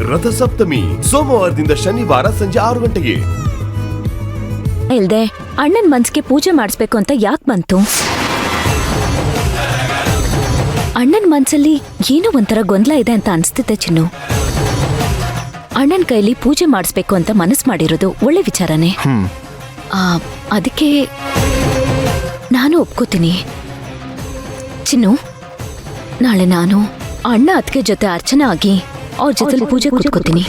ರಥಸಪ್ತಮಿ ಸೋಮವಾರದಿಂದ ಶನಿವಾರ ಸಂಜೆ 6 ಗಂಟೆಗೆ. ಇಲ್ದೆ ಅಣ್ಣನ್ ಮನ್ಸಿಗೆ ಪೂಜೆ ಮಾಡಿಸ್ಬೇಕು ಅಂತ ಯಾಕೆ ಬಂತು? ಅಣ್ಣನ್ ಮನ್ಸಲ್ಲಿ ಏನೋ ಒಂಥರ ಗೊಂದಲ ಇದೆ ಅಂತ ಅನ್ಸ್ತಿದೆ ಚಿನ್ನು. ಅಣ್ಣನ್ ಕೈಲಿ ಪೂಜೆ ಮಾಡಿಸ್ಬೇಕು ಅಂತ ಮನಸ್ಸು ಮಾಡಿರೋದು ಒಳ್ಳೆ ವಿಚಾರನೇ. ಅದಕ್ಕೆ ನಾನು ಒಪ್ಕೋತೀನಿ ಚಿನ್ನು. ನಾಳೆ ನಾನು ಅಣ್ಣ ಅದಕ್ಕೆ ಜೊತೆ ಅರ್ಚನಾ ಆಗಿ ಅವ್ರ ಜೊತೆ ಪೂಜೆ ಕೂತ್ಕೋತೀನಿ.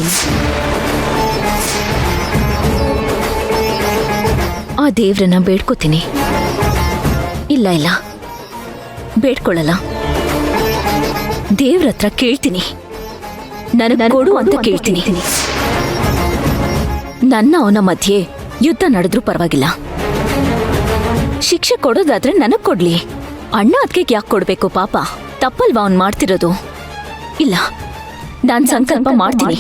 ಆ ದೇವ್ರನ್ನ ಬೇಡ್ಕೋತೀನಿ. ಇಲ್ಲ ಇಲ್ಲ ಬೇಡ್ಕೊಳ್ಳಲ್ಲ, ದೇವ್ರ ಹತ್ರ ಕೇಳ್ತೀನಿ. ನನಗೆ ಕೊಡು ಅಂತ ಕೇಳ್ತೀನಿ. ನನ್ನ ಅವನ ಮಧ್ಯೆ ಯುದ್ಧ ನಡೆದ್ರೂ ಪರವಾಗಿಲ್ಲ. ಶಿಕ್ಷೆ ಕೊಡೋದಾದ್ರೆ ನನಗ್ ಕೊಡ್ಲಿ. ಅಣ್ಣ ಅದಕ್ಕೆ ಯಾಕೆ ಕೊಡ್ಬೇಕು? ಪಾಪ ತಪ್ಪಲ್ವಾ ಅವ್ನ್ ಮಾಡ್ತಿರೋದು? ಇಲ್ಲ, ನಾನ್ ಸಂಕಲ್ಪ ಮಾಡ್ತೀನಿ.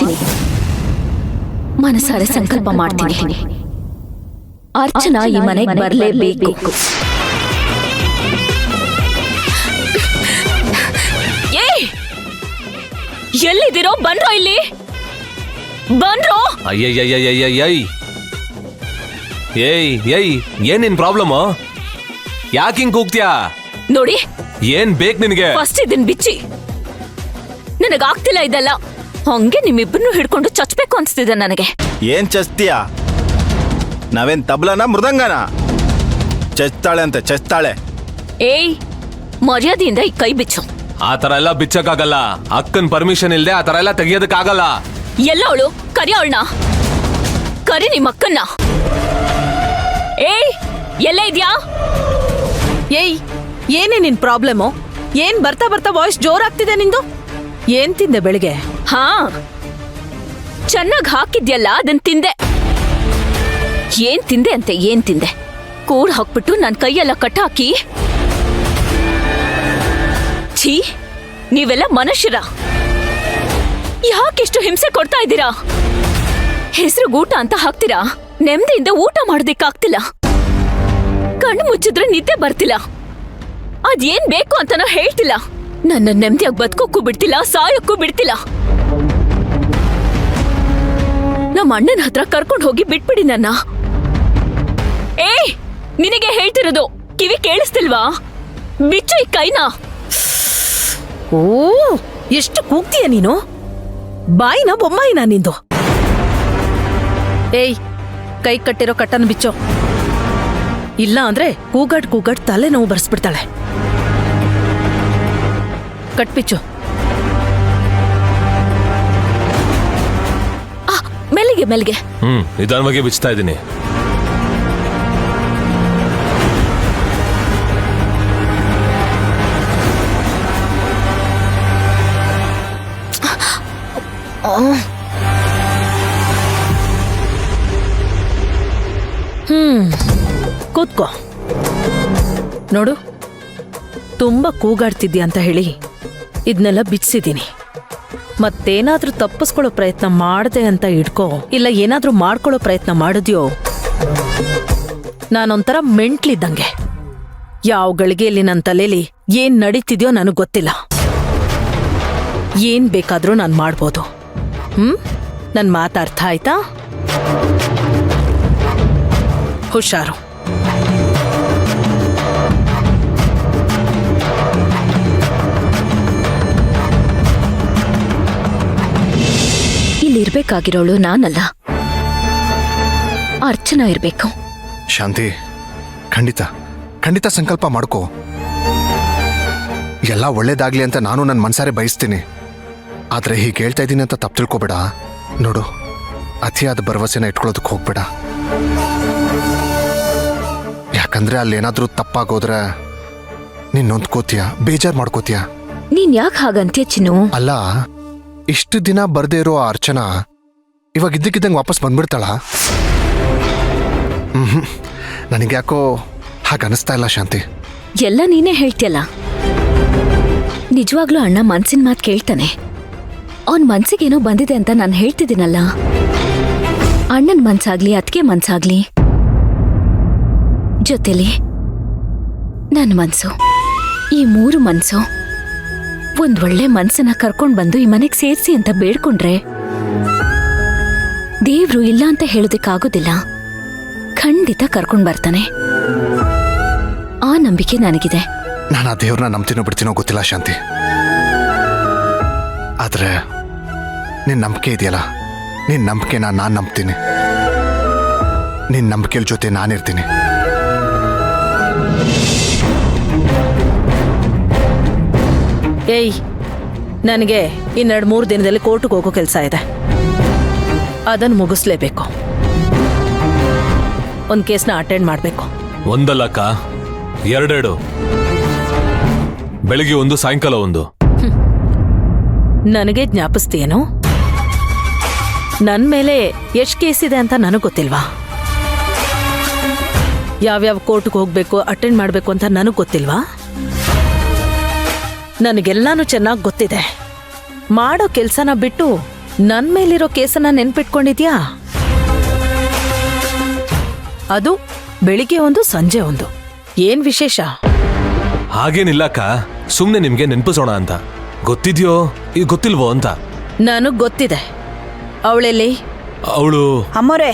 ಮನಸಾರೆ ಸಂಕಲ್ಪ ಮಾಡ್ತೀನಿ. ಅರ್ಚನಾ ಈ ಮನೆಗೆ ಬರಲೇಬೇಕು. ಎಲ್ಲಿದ್ದೀರೋ? ಬನ್ರೋ ಇಲ್ಲಿ, ಬನ್ರೋ. ಅಯ್ಯಯ್ಯಯ್ಯಯ್ಯಯ್ಯಯ್, ಏಯ್ ಏಯ್, ಏನ್ ನಿನ್ ಪ್ರಾಬ್ಲಮ್? ಯಾಕೆ ಹಿಂಗ್ ಕೂಗ್ತ್ಯಾ? ನೋಡಿ, ಏನ್ ಬೇಕು ನಿನಗೆ? ಫಸ್ಟ್ ಇದನ್ ಬಿಚ್ಚಿ. ನನಗಾಗ್ತಿಲ್ಲ ಇದೆಲ್ಲ. ಹಂಗೆ ನಿಮ್ಮಿಬ್ಬರನ್ನು ಹಿಡ್ಕೊಂಡು ಚಚ್ಬೇಕು ಅನ್ಸ್ತಿದೆ ನನಗೆ. ಏನ್ ಚಚ್ತೀಯಾ? ನಾವೇನ್ ತಬ್ಲನ ಮೃದಂಗನ? ಚಚ್ತಾಳೆ ಅಂತ ಚಚ್ತಾಳೆ. ಏಯ್, ಮರ್ಯಾದೆಯಿಂದ ಈ ಕೈ ಬಿಚ್ಚು. ಆ ತರ ಎಲ್ಲ ಬಿಚ್ಚಕ್ಕಾಗಲ್ಲ. ಅಕ್ಕನ್ ಪರ್ಮಿಷನ್ ಇಲ್ದೆ ಆ ತರ ಎಲ್ಲ ತೆಗಿಯೋದಕ್ಕಾಗಲ್ಲ. ಎಲ್ಲ ಅವಳು? ಕರಿ ಅವಳನ್ನ, ಕರಿ ನಿಮ್ಮ ಅಕ್ಕನ್ನ. ಏಯ್, ಎಲ್ಲ ಇದ್ಯಾ? ಏಯ್, ಏನೇ ನಿನ್ ಪ್ರಾಬ್ಲಮು? ಏನ್ ಬರ್ತಾ ಬರ್ತಾ ವಾಯ್ಸ್ ಜೋರಾಗ್ತಿದೆ ನಿಂದು? ಏನ್ ತಿಂದೆ ಬೆಳಿಗ್ಗೆ? ಹಾ, ಚೆನ್ನಾಗ್ ಹಾಕಿದ್ಯಲ್ಲ, ಅದನ್ ತಿಂದೆ. ಏನ್ ತಿಂದೆ ಅಂತೆ? ಏನ್ ತಿಂದೆ? ಕೂಡ್ ಹಾಕ್ಬಿಟ್ಟು ನನ್ ಕೈಯೆಲ್ಲ ಕಟ್ಟಾಕಿ. ಛೀ, ನೀವೆಲ್ಲ ಮನುಷ್ಯರ? ಯಾಕೆಷ್ಟು ಹಿಂಸೆ ಕೊಡ್ತಾ ಇದ್ದೀರಾ? ಹೆಸರುಗೂಟ ಅಂತ ಹಾಕ್ತೀರಾ, ನೆಮ್ಮದಿಯಿಂದ ಊಟ ಮಾಡೋದಿಕ್ಕಾಗ್ತಿಲ್ಲ. ಕಣ್ಣು ಮುಚ್ಚಿದ್ರೆ ನಿದ್ದೆ ಬರ್ತಿಲ್ಲ. ಅದೇನ್ ಬೇಕು ಅಂತನೋ ಹೇಳ್ತಿಲ್ಲ. ನನ್ನ ನೆಮ್ಮದಿಯಾಗಿ ಬದುಕೋಕ್ಕೂ ಬಿಡ್ತಿಲ್ಲ, ಸಾಯೋಕ್ಕೂ ಬಿಡ್ತಿಲ್ಲ. ನಮ್ಮ ಅಣ್ಣನ ಹತ್ರ ಕರ್ಕೊಂಡು ಹೋಗಿ ಬಿಟ್ಬಿಡಿ ನನ್ನ. ಏಯ್, ನಿನಗೆ ಹೇಳ್ತಿರೋದು ಕಿವಿ ಕೇಳಿಸ್ತಿಲ್ವಾ? ಬಿಚ್ಚು ಈ ಕೈನಾ. ಓ, ಎಷ್ಟು ಕೂಗ್ತೀಯ ನೀನು? ಬಾಯಿನ ಬೊಮ್ಮಾಯಿನ ನಿಂದು? ಏಯ್, ಕೈ ಕಟ್ಟಿರೋ ಕಟ್ಟನ್ನು ಬಿಚ್ಚೋ. ಇಲ್ಲ ಅಂದ್ರೆ ಕೂಗಡ್ ತಲೆ ನೋವು ಬರ್ಸ್ಬಿಡ್ತಾಳೆ. ಕಟ್ಬಿಚ್ಚು. ಮೆಲ್ಲಿಗೆ ಮೆಲ್ಲಿಗೆ. ನಿಧಾನವಾಗಿ ಬಿಚ್ತಾ ಇದ್ದೀನಿ. ಕೂತ್ಕೋ. ನೋಡು, ತುಂಬಾ ಕೂಗಾಡ್ತಿದ್ಯಾ ಅಂತ ಹೇಳಿ ಇದನ್ನೆಲ್ಲ ಬಿಚ್ಚಿದ್ದೀನಿ. ಮತ್ತೇನಾದ್ರೂ ತಪ್ಪಿಸ್ಕೊಳ್ಳೋ ಪ್ರಯತ್ನ ಮಾಡದೆ ಅಂತ ಇಟ್ಕೋ. ಇಲ್ಲ ಏನಾದ್ರೂ ಮಾಡ್ಕೊಳ್ಳೋ ಪ್ರಯತ್ನ ಮಾಡಿದ್ಯೋ, ನಾನೊಂಥರ ಮೆಂಟ್ಲಿದ್ದಂಗೆ. ಯಾವ ಗಳಿಗೆಯಲ್ಲಿ ನನ್ನ ತಲೆಯಲ್ಲಿ ಏನ್ ನಡೀತಿದ್ಯೋ ನನಗ್ ಗೊತ್ತಿಲ್ಲ. ಏನ್ ಬೇಕಾದ್ರೂ ನಾನು ಮಾಡ್ಬೋದು. ನನ್ ಮಾತು ಅರ್ಥ ಆಯ್ತಾ? ಹುಷಾರು. ಇಲ್ಲಿರ್ಬೇಕಾಗಿರೋಳು ನಾನಲ್ಲ, ಅರ್ಚನಾ ಇರ್ಬೇಕು. ಶಾಂತಿ, ಖಂಡಿತ ಸಂಕಲ್ಪ ಮಾಡ್ಕೋ. ಎಲ್ಲ ಒಳ್ಳೇದಾಗ್ಲಿ ಅಂತ ನಾನು ನನ್ನ ಮನ್ಸಾರೆ ಬಯಸ್ತೀನಿ. ಆದ್ರೆ ಹೀಗೆ ಹೇಳ್ತಾ ಇದ್ದೀನಿ ಅಂತ ತಪ್ಪು ತಿಳ್ಕೊಬೇಡ. ನೋಡು, ಅತಿಯಾದ ಭರವಸೆನ ಇಟ್ಕೊಳ್ಳೋದಕ್ಕೆ ಹೋಗ್ಬೇಡ. ಯಾಕಂದ್ರೆ ಅಲ್ಲೇನಾದ್ರೂ ತಪ್ಪಾಗೋದ್ರೆ ನೀನ್ ನೊಂದ್ಕೋತೀಯ, ಬೇಜಾರ್ ಮಾಡ್ಕೋತೀಯ. ನೀನ್ ಯಾಕೆ ಹಾಗಂತ್ಯ ಚಿನ್ನು? ಅಲ್ಲ, ಇಷ್ಟು ದಿನ ಬರ್ದೇ ಇರೋ ಆ ಅರ್ಚನಾ ಇವಾಗ ಇದ್ದಕ್ಕಿದ್ದಂಗೆ ವಾಪಸ್ ಬಂದ್ಬಿಡ್ತಾಳ? ನನಗ್ಯಾಕೋ ಹಾಗನ್ನಿಸ್ತಾ ಇಲ್ಲ ಶಾಂತಿ. ಎಲ್ಲ ನೀನೇ ಹೇಳ್ತಿಯಲ್ಲ. ನಿಜವಾಗ್ಲೂ ಅಣ್ಣ ಮನ್ಸಿನ ಮಾತು ಕೇಳ್ತಾನೆ. ಅವನ್ ಮನ್ಸಿಗೇನೋ ಬಂದಿದೆ ಅಂತ ನಾನು ಹೇಳ್ತಿದ್ದೀನಲ್ಲ. ಅಣ್ಣನ್ ಮನ್ಸಾಗ್ಲಿ, ಅತ್ಗೆ ಮನ್ಸಾಗ್ಲಿ, ಜೊತೆಲಿ ನನ್ನ ಮನ್ಸು, ಈ 3 ಮನ್ಸು ಒಂದೊಳ್ಳೆ ಮನ್ಸನ್ನ ಕರ್ಕೊಂಡ್ ಬಂದು ಈ ಮನೆಗೆ ಸೇರ್ಸಿ ಅಂತ ಬೇಡ್ಕೊಂಡ್ರೆ ದೇವ್ರು ಇಲ್ಲ ಅಂತ ಹೇಳೋದಕ್ಕಾಗೋದಿಲ್ಲ. ಖಂಡಿತ ಕರ್ಕೊಂಡ್ ಬರ್ತಾನೆ. ಆ ನಂಬಿಕೆ ನನಗಿದೆ. ನಾನು ಆ ದೇವ್ರನ್ನ ನಂಬ್ತೀನೋ ಬಿಡ್ತೀನೋ ಗೊತ್ತಿಲ್ಲ ಶಾಂತಿ. ಆದ್ರೆ ನಿನ್ ನಂಬಿಕೆ ಇದೆಯಲ್ಲ, ನಿನ್ ನಂಬಿಕೆನ ನಾನು ನಂಬ್ತೀನಿ. ನಿನ್ ನಂಬಿಕೆ ಜೊತೆ ನಾನಿರ್ತೀನಿ. ಏಯ್, ನನಗೆ 2-3 ದಿನದಲ್ಲಿ ಕೋರ್ಟ್ಗೆ ಹೋಗೋ ಕೆಲಸ ಇದೆ. ಅದನ್ನು ಮುಗಿಸ್ಲೇಬೇಕು. ಒಂದು ಕೇಸ್ನ ಅಟೆಂಡ್ ಮಾಡಬೇಕು. ಒಂದಲ್ಲಕ್ಕ, 2 ಬೆಳಿಗ್ಗೆ 1, ಸಾಯಂಕಾಲ 1. ನನಗೆ ಜ್ಞಾಪಿಸ್ತೀಯೇನೋ? ನನ್ನ ಮೇಲೆ ಎಷ್ಟು ಕೇಸ್ ಇದೆ ಅಂತ ನನಗೆ ಗೊತ್ತಿಲ್ವಾ? ಯಾವ್ಯಾವ ಕೋರ್ಟ್ಗೆ ಹೋಗ್ಬೇಕು, ಅಟೆಂಡ್ ಮಾಡಬೇಕು ಅಂತ ನನಗೆ ಗೊತ್ತಿಲ್ವಾ? ನನಗೆಲ್ಲಾನು ಚೆನ್ನಾಗಿ ಗೊತ್ತಿದೆ. ಮಾಡೋ ಕೆಲಸನ ಬಿಟ್ಟು ನನ್ನ ಮೇಲಿರೋ ಕೇಸನ್ನ ನೆನ್ಪಿಟ್ಕೊಂಡಿದ್ಯಾ? ಅದು ಬೆಳಿಗ್ಗೆ 1, ಸಂಜೆ 1. ಏನ್ ವಿಶೇಷ? ಹಾಗೇನಿಲ್ಲಕ್ಕ, ಸುಮ್ನೆ ನಿಮ್ಗೆ ನೆನ್ಪಿಸೋಣ ಅಂತ. ಗೊತ್ತಿದ್ಯೋ ಈಗ ಗೊತ್ತಿಲ್ವೋ ಅಂತ. ನನಗ್ ಗೊತ್ತಿದೆ. ಅವಳೆಲ್ಲಿ? ಅವಳು ಅಮ್ಮೋರೆ,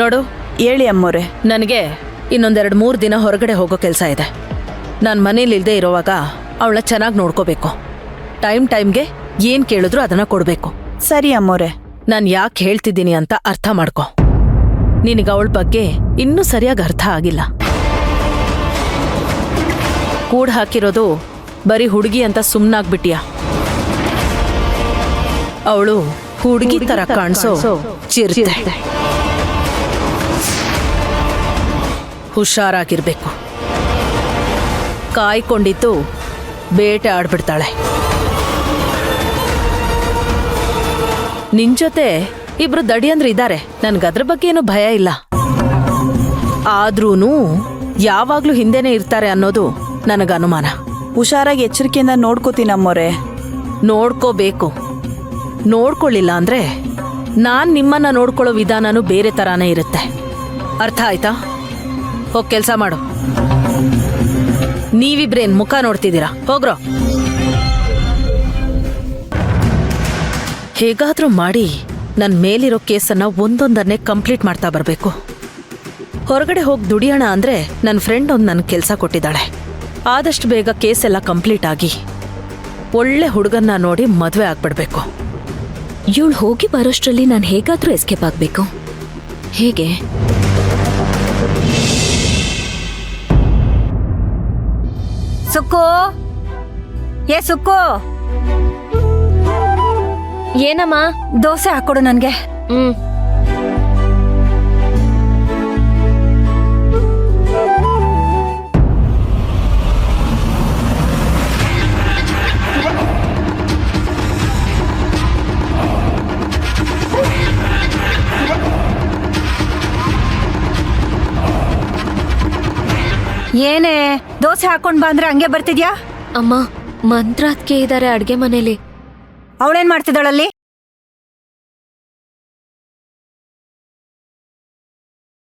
ನೋಡು, ಹೇಳಿ ಅಮ್ಮೋರೆ. ನನಗೆ ಇನ್ನೊಂದ್ 2-3 ದಿನ ಹೊರಗಡೆ ಹೋಗೋ ಕೆಲಸ ಇದೆ. ನಾನು ಮನೇಲಿ ಇಲ್ದೇ ಇರೋವಾಗ ಅವಳ ಚೆನ್ನಾಗಿ ನೋಡ್ಕೋಬೇಕು. ಟೈಮ್ಗೆ ಏನ್ ಕೇಳಿದ್ರು ಅದನ್ನ ಕೊಡ್ಬೇಕು. ಸರಿ ಅಮ್ಮೋರೆ. ನಾನು ಯಾಕೆ ಹೇಳ್ತಿದ್ದೀನಿ ಅಂತ ಅರ್ಥ ಮಾಡ್ಕೊ. ನಿನಗೆ ಅವಳ ಬಗ್ಗೆ ಇನ್ನೂ ಸರಿಯಾಗಿ ಅರ್ಥ ಆಗಿಲ್ಲ. ಕೂಡ್ ಹಾಕಿರೋದು ಬರೀ ಹುಡುಗಿ ಅಂತ ಸುಮ್ನಾಗ್ಬಿಟ್ಟಿಯಾ? ಅವಳು ಹುಡುಗಿ ತರ ಕಾಣಿಸೋ ಚಿರತೆ. ಹುಷಾರಾಗಿರ್ಬೇಕು. ಕಾಯ್ಕೊಂಡಿದ್ದು ಬೇಟೆ ಆಡ್ಬಿಡ್ತಾಳೆ. ನಿನ್ ಜೊತೆ ಇಬ್ರು ದಡಿಯಂದ್ರು ಇದ್ದಾರೆ. ನನ್ಗದ್ರ ಬಗ್ಗೆ ಏನು ಭಯ ಇಲ್ಲ. ಆದ್ರೂನು ಯಾವಾಗ್ಲೂ ಹಿಂದೆನೆ ಇರ್ತಾರೆ ಅನ್ನೋದು ನನಗ ಅನುಮಾನ. ಹುಷಾರಾಗಿ ಎಚ್ಚರಿಕೆಯಿಂದ ನೋಡ್ಕೋತೀನಿ ಅಮ್ಮೋರೆ. ನೋಡ್ಕೋಬೇಕು. ನೋಡ್ಕೊಳ್ಳಿಲ್ಲ ಅಂದ್ರೆ ನಾನ್ ನಿಮ್ಮನ್ನ ನೋಡ್ಕೊಳ್ಳೋ ವಿಧಾನನೂ ಬೇರೆ ತರಾನೇ ಇರುತ್ತೆ. ಅರ್ಥ ಆಯ್ತಾ? ಹೋಗ್ ಕೆಲ್ಸ ಮಾಡು. ನೀವಿಬ್ರೇನ್ ಮುಖ ನೋಡ್ತಿದ್ದೀರಾ? ಹೋಗ್ರೋ. ಹೇಗಾದ್ರೂ ಮಾಡಿ ನನ್ ಮೇಲಿರೋ ಕೇಸನ್ನ ಒಂದೊಂದನ್ನೇ ಕಂಪ್ಲೀಟ್ ಮಾಡ್ತಾ ಬರ್ಬೇಕು. ಹೊರಗಡೆ ಹೋಗಿ ದುಡಿಯೋಣ ಅಂದ್ರೆ ನನ್ನ ಫ್ರೆಂಡ್ ಒಂದು ನನ್ ಕೆಲಸ ಕೊಟ್ಟಿದ್ದಾಳೆ. ಆದಷ್ಟು ಬೇಗ ಕೇಸೆಲ್ಲ ಕಂಪ್ಲೀಟ್ ಆಗಿ ಒಳ್ಳೆ ಹುಡುಗನ್ನ ನೋಡಿ ಮದುವೆ ಆಗ್ಬಿಡ್ಬೇಕು. ಇವಳು ಹೋಗಿ ಬರೋಷ್ಟರಲ್ಲಿ ನಾನು ಹೇಗಾದ್ರೂ ಎಸ್ಕೇಪ್ ಆಗ್ಬೇಕು. ಹೇಗೆ? ಸುಕ್ಕು, ಏ ಸುಕ್ಕು, ಏನಮ್ಮ? ದೋಸೆ ಹಾಕೊಡು ನನ್ಗೆ. ಏನೇ ದೋಸೆ ಹಾಕೊಂಡ್ ಬಾ ಅಂದ್ರೆ ಹಂಗೆ ಬರ್ತಿದ್ಯಾ? ಅಮ್ಮ, ಮಂತ್ರಾತ್ಗೆ ಇದ್ದಾರೆ ಅಡ್ಗೆ ಮನೇಲಿ. ಅವಳೇನ್ ಮಾಡ್ತಿದ್ದಾಳಲ್ಲಿ?